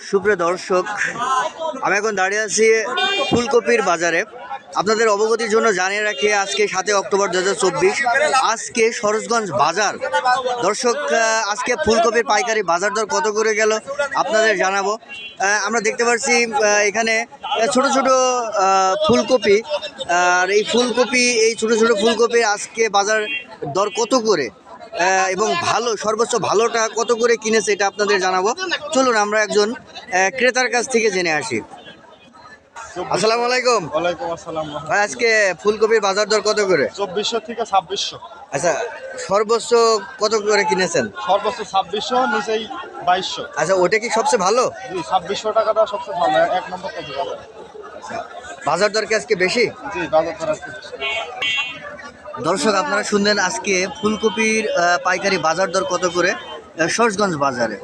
সুপ্রিয় দর্শক, আমি এখন দাঁড়িয়ে আছি ফুলকপির বাজারে। আপনাদের অবগতির জন্য জানিয়ে রাখি, আজকে 7 অক্টোবর 2024, আজকে সরোজগঞ্জ বাজার। দর্শক, আজকে ফুলকপির পাইকারি বাজার দর কত করে গেল আপনাদের জানাবো। আমরা দেখতে পাচ্ছি এখানে ছোট ছোট ফুলকপি, আর এই ছোট ছোট ফুলকপি আজকে বাজার দর কত করে এবং সর্বোচ্চ ভালোটা কত করে কিনেছে এটা আপনাদের জানাবো। চলুন আমরা একজন ক্রেতার কাছ থেকে জেনে আসি। আসসালামু আলাইকুম। ওয়ালাইকুম আসসালাম। ভাই, আজকে ফুলকপির বাজার দর কত করে? 2400 থেকে 2600। আচ্ছা, সর্বোচ্চ কত করে কিনেছেন? সর্বোচ্চ 2600, নিচেই 2200। আচ্ছা, ওটা কি সবচেয়ে ভালো? জি, 2600 টাকাটা সবচেয়ে ভালো, এক নম্বর কত ভালো। আচ্ছা, বাজার দর কি আজকে বেশি? জি, বাজার দর আজকে বেশি। দর্শক, আপনারা শুনলেন আজকে ফুলকপির পাইকারি বাজার দর কত করে সরোজগঞ্জ বাজারে।